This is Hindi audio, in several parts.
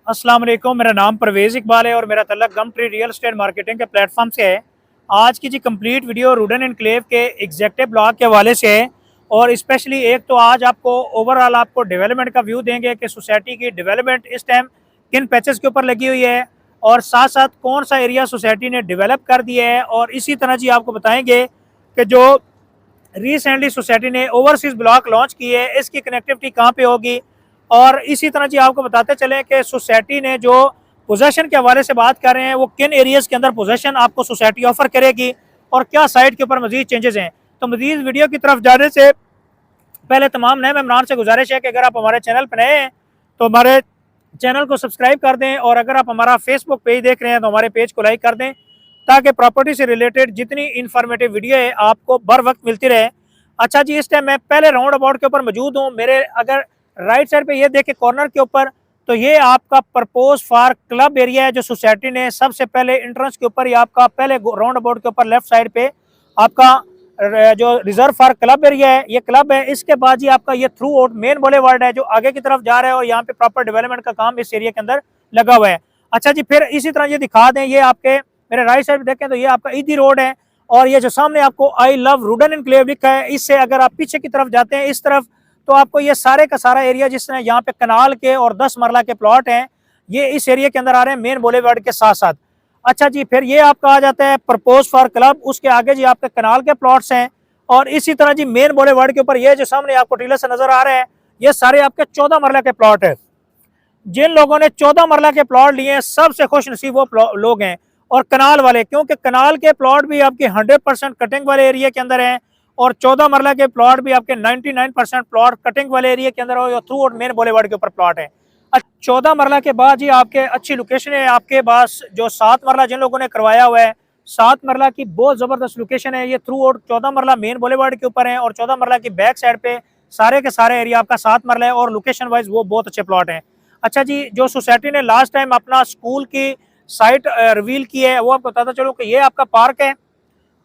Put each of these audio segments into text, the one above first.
अस्सलाम वालेकुम। मेरा नाम परवेज़ इकबाल है और मेरा तल्लक गम ट्री रियल एस्टेट मार्केटिंग के प्लेटफॉर्म से है। आज की जी कंप्लीट वीडियो रूडन एनक्लेव के एग्जेक्टिव ब्लॉक के हवाले से है और स्पेशली एक तो आज आपको ओवरऑल आपको डेवलपमेंट का व्यू देंगे कि सोसाइटी की डेवलपमेंट इस टाइम किन पैचेस के ऊपर लगी हुई है और साथ साथ कौन सा एरिया सोसाइटी ने डेवलप कर दिया है। और इसी तरह जी आपको बताएंगे कि जो रिसेंटली सोसाइटी ने ओवरसीज ब्लॉक लॉन्च की है इसकी कनेक्टिविटी कहाँ पे होगी। और इसी तरह जी आपको बताते चलें कि सोसाइटी ने जो पोजेशन के हवाले से बात कर रहे हैं वो किन एरियाज़ के अंदर पोजेशन आपको सोसाइटी ऑफर करेगी और क्या साइट के ऊपर मजीद चेंजेस हैं। तो मजीद वीडियो की तरफ जाने से पहले तमाम नए मेहमान से गुजारिश है कि अगर आप हमारे चैनल पर नए हैं तो हमारे चैनल को सब्सक्राइब कर दें और अगर आप हमारा फेसबुक पेज देख रहे हैं तो हमारे पेज को लाइक कर दें ताकि प्रॉपर्टी से रिलेटेड जितनी इन्फॉर्मेटिव वीडियो है आपको बर वक्त मिलती रहे। अच्छा जी, इस टाइम मैं पहले राउंड अबाउट के ऊपर मौजूद हूँ। मेरे अगर राइट साइड पे ये देखे कॉर्नर के ऊपर तो ये आपका प्रपोज फॉर क्लब एरिया है जो सोसाइटी ने सबसे पहले एंट्रेंस के ऊपर ही आपका पहले राउंड अबाउट के ऊपर लेफ्ट साइड पे आपका जो रिजर्व फॉर क्लब एरिया है ये क्लब है। इसके बाद जी आपका ये थ्रू आउट मेन बोलेवार्ड है जो आगे की तरफ जा रहा है और यहाँ पे प्रॉपर डेवलपमेंट का काम इस एरिया के अंदर लगा हुआ है। अच्छा जी, फिर इसी तरह ये दिखा दें, ये आपके मेरे राइट साइड देखें तो ये आपका ईदी रोड है और ये जो सामने आपको आई लव रूडन एनक्लेव लिखा है, इससे अगर आप पीछे की तरफ जाते हैं इस तरफ तो आपको ये सारे का सारा एरिया जिसने यहाँ पे कनाल के और 10 मरला के प्लॉट हैं ये इस एरिया के अंदर आ रहे हैं मेन बोलेवार्ड के साथ साथ। अच्छा जी, फिर ये आपका आ जाता है प्रपोज फॉर क्लब, उसके आगे जी आपके कनाल के प्लॉट्स हैं और इसी तरह जी मेन बोलेवार्ड के ऊपर ये जो सामने आपको टीलर से नजर आ रहे हैं ये सारे आपके 14 मरला के प्लॉट है। जिन लोगों ने 14 मरला के प्लॉट लिए हैं सबसे खुश नसीब वो लोग हैं और कनाल वाले, क्योंकि कनाल के प्लॉट भी आपके 100% कटिंग वाले एरिया के अंदर हैं और 14 मरला के प्लॉट भी आपके 99% प्लॉट कटिंग वाले एरिया के अंदर और थ्रू आउट मेन बोलेवार्ड के ऊपर प्लॉट है। 14 मरला के बाद ही आपके अच्छी लोकेशन है आपके पास। जो 7 मरला जिन लोगों ने करवाया हुआ है 7 मरला की बहुत जबरदस्त लोकेशन है, ये थ्रू आउट 14 मरला मेन बोलेवार्ड के ऊपर है और 14 मरला की बैक साइड पे सारे के सारे एरिया आपका 7 मरला है और लोकेशन वाइज वो बहुत अच्छे प्लॉट हैं। अच्छा जी, जो सोसाइटी ने लास्ट टाइम अपना स्कूल की साइट रिवील की है वो आपको बताता चलो कि ये आपका पार्क है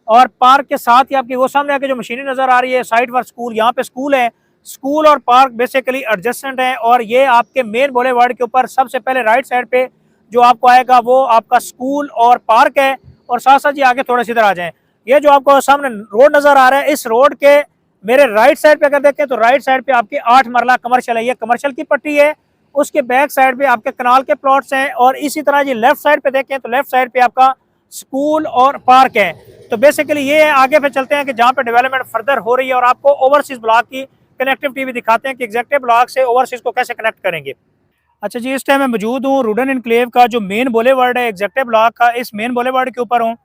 और पार्क के साथ ही आपकी वो सामने आके जो मशीनें नजर आ रही है साइट फॉर स्कूल, यहाँ पे स्कूल है। स्कूल और पार्क बेसिकली एडजस्टेंट है और ये आपके मेन बोलेवार्ड के ऊपर सबसे पहले राइट साइड पे जो आपको आएगा वो आपका स्कूल और पार्क है। और साथ साथ जी आगे थोड़ा सी इधर आ जाए, ये जो आपको सामने रोड नजर आ रहा है इस रोड के मेरे राइट साइड पे अगर देखें तो राइट साइड पे आपकी 8 मरला कमर्शियल है, ये कमर्शियल की पट्टी है। उसके बैक साइड पे आपके कनाल के प्लॉट्स हैं और इसी तरह जी लेफ्ट साइड पे देखें तो लेफ्ट साइड पे आपका स्कूल और पार्क है। तो बेसिकली ये आगे पे चलते हैं कि जहाँ पे डेवलपमेंट फर्दर हो रही है और आपको ओवरसीज ब्लॉक की कनेक्टिविटी भी दिखाते हैं कि एग्जेक्टिव ब्लॉक से ओवरसीज को कैसे कनेक्ट करेंगे। अच्छा जी, इस टाइम मैं मौजूद हूँ रूडन एनक्लेव का जो मेन बोलेवार्ड है एग्जेक्टिव ब्लॉक का, इस मेन बोलेवार्ड के ऊपर हूँ।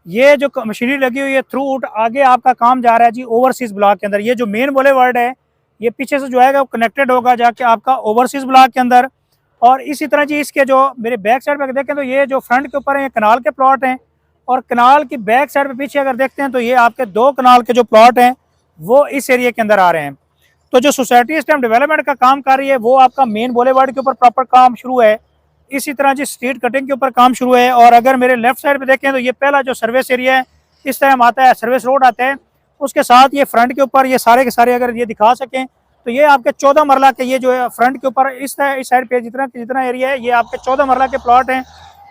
ये जो मशीनरी लगी हुई है थ्रू आउट आगे आपका काम जा रहा है जी ओवरसीज ब्लॉक के अंदर। ये जो मेन बोलेवार्ड है ये पीछे से जो है वो कनेक्टेड होगा जाके आपका ओवरसीज ब्लॉक के अंदर। और इसी तरह जी इसके जो मेरे बैक साइड पे देखें तो ये जो फ्रंट के ऊपर है ये कनाल के प्लॉट हैं और कनाल की बैक साइड पे पीछे अगर देखते हैं तो ये आपके 2 कनाल के जो प्लॉट हैं वो इस एरिया के अंदर आ रहे हैं। तो जो सोसाइटी इस टाइम डेवलपमेंट का काम कर रही है वो आपका मेन बोलेवार्ड के ऊपर प्रॉपर काम शुरू है। इसी तरह जी स्ट्रीट कटिंग के ऊपर काम शुरू है और अगर मेरे लेफ्ट साइड पे देखें तो ये पहला जो सर्विस एरिया है इस टाइम आता है, सर्विस रोड आता है। उसके साथ ये फ्रंट के ऊपर ये सारे के सारे अगर ये दिखा सकें तो ये आपके 14 मरला के ये जो है फ्रंट के ऊपर इस साइड पे जितना एरिया है ये आपके 14 मरला के प्लॉट हैं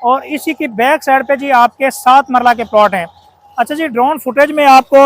और इसी की बैक साइड पे जी आपके 7 मरला के प्लॉट हैं। अच्छा जी, ड्रोन फुटेज में आपको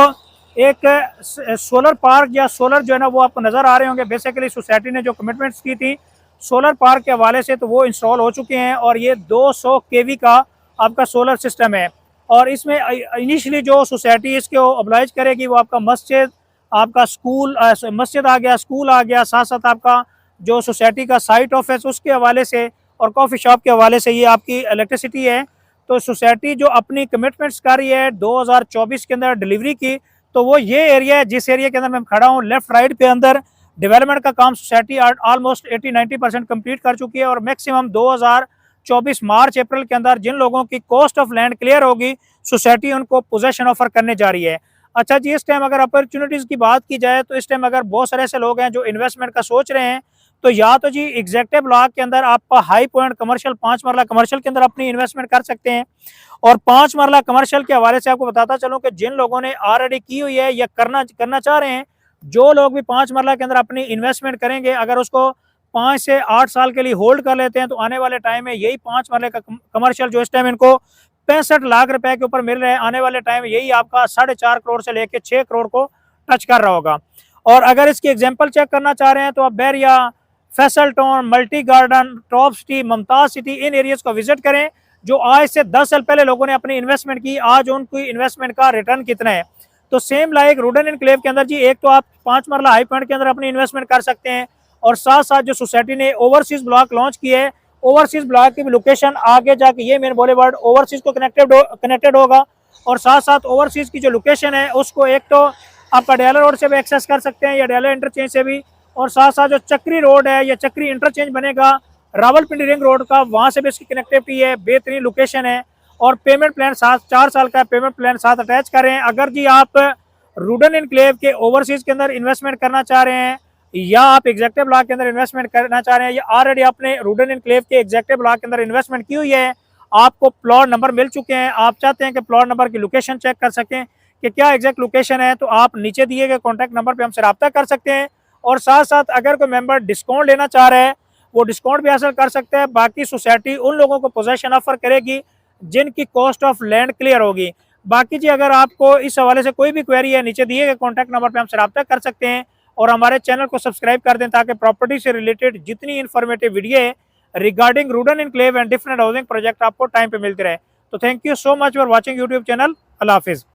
एक सोलर पार्क या सोलर जो है ना वो आपको नज़र आ रहे होंगे। बेसिकली सोसाइटी ने जो कमिटमेंट्स की थी सोलर पार्क के हवाले से तो वो इंस्टॉल हो चुके हैं और ये 200 केवी का आपका सोलर सिस्टम है। और इसमें इनिशियली जो सोसाइटी इसको ऑब्लाइज करेगी वो आपका मस्जिद, आपका स्कूल, मस्जिद आ गया, स्कूल आ गया, साथ साथ आपका जो सोसाइटी का साइट ऑफिस उसके हवाले से और कॉफ़ी शॉप के हवाले से ये आपकी इलेक्ट्रिसिटी है। तो सोसाइटी जो अपनी कमिटमेंट्स कर रही है 2024 के अंदर डिलीवरी की, तो वो ये एरिया है जिस एरिया के अंदर मैं खड़ा हूँ लेफ्ट राइट के अंदर डेवलपमेंट का काम सोसाइटी ऑलमोस्ट 80-90% कंप्लीट कर चुकी है और मैक्सिमम 2024 मार्च अप्रैल के अंदर जिन लोगों की कॉस्ट ऑफ लैंड क्लियर होगी सोसाइटी उनको पोजेशन ऑफर करने जा रही है। अच्छा जी, इस टाइम अगर अपॉर्चुनिटीज़ की बात की जाए तो इस टाइम अगर बहुत सारे ऐसे लोग हैं जो इन्वेस्टमेंट का सोच रहे हैं तो या तो जी एग्जेक्टिव ब्लॉक के अंदर आप हाई पॉइंट कमर्शियल 5 मरला कमर्शियल के अंदर अपनी इन्वेस्टमेंट कर सकते हैं। और 5 मरला कमर्शियल के हवाले से आपको बताता चलूँ कि जिन लोगों ने ऑलरेडी की हुई है या करना चाह रहे हैं, जो लोग भी 5 मरला के अंदर अपनी इन्वेस्टमेंट करेंगे अगर उसको 5 से 8 साल के लिए होल्ड कर लेते हैं तो आने वाले टाइम में यही 5 मरले का कमर्शियल जो इस टाइम इनको 65 लाख रुपए के ऊपर मिल रहे हैं, आने वाले टाइम में यही आपका 4.5 करोड़ से लेकर 6 करोड़ को टच कर रहा होगा। और अगर इसकी एग्जाम्पल चेक करना चाह रहे हैं तो आप Bahria, Faisal town, multi garden, top city, Mumtaz city, इन एरियाज को विजिट करें जो आज से 10 साल पहले लोगों ने अपनी इन्वेस्टमेंट की, आज उनकी इन्वेस्टमेंट का रिटर्न कितना है। तो सेम लाइक रूडन एनक्लेव के अंदर जी एक तो आप 5 मरला हाई पॉइंट के अंदर अपनी इन्वेस्टमेंट कर सकते हैं, और साथ साथ जो सोसाइटी ने ओवरसीज ब्लॉक लॉन्च किए है, ओवरसीज ब्लॉक की भी लोकेशन आगे जाके ये मेन बॉलीवर्ड ओवरसीज को कनेक्टेड होगा, और साथ साथ ओवरसीज की जो लोकेशन है उसको एक तो आपका डेला रोड से भी एक्सेस कर सकते हैं या डेला इंटरचेंज से भी, और साथ साथ जो चक्री रोड है या चक्री इंटरचेंज बनेगा रावलपिंडी रिंग रोड का, वहाँ से भी इसकी कनेक्टिविटी है, बेहतरीन लोकेशन है। और पेमेंट प्लान 4 साल का पेमेंट प्लान साथ अटैच कर रहे हैं। अगर जी आप रूडन एनक्लेव के ओवरसीज के अंदर इन्वेस्टमेंट करना चाह रहे हैं या आप एग्जेक्टिव ब्लॉक के अंदर इन्वेस्टमेंट करना चाह रहे हैं या ऑलरेडी आपने रूडन एनक्लेव के एग्जेक्टिव ब्लॉक के अंदर इन्वेस्टमेंट की हुई है, आपको प्लॉट नंबर मिल चुके हैं, आप चाहते हैं कि प्लॉट नंबर की लोकेशन चेक कर सकें कि क्या एग्जैक्ट लोकेशन है, तो आप नीचे दिए गए कॉन्टैक्ट नंबर पर हमसे रब्ता कर सकते हैं। और साथ साथ अगर कोई मेंबर डिस्काउंट लेना चाह रहा है वो डिस्काउंट भी हासिल कर सकते हैं। बाकी सोसाइटी उन लोगों को पोजेशन ऑफर करेगी जिनकी कॉस्ट ऑफ लैंड क्लियर होगी। बाकी जी अगर आपको इस हवाले से कोई भी क्वेरी है, नीचे दिए गए कॉन्टैक्ट नंबर पर हमसे रब्ता कर सकते हैं, और हमारे चैनल को सब्सक्राइब कर दें ताकि प्रॉपर्टी से रिलेटेड जितनी इन्फॉर्मेटिव वीडियो है regarding Rudn enclave and different housing project आपको टाइम पे मिलते रहे। तो thank you so much for watching YouTube channel. अल्लाह हाफिज़।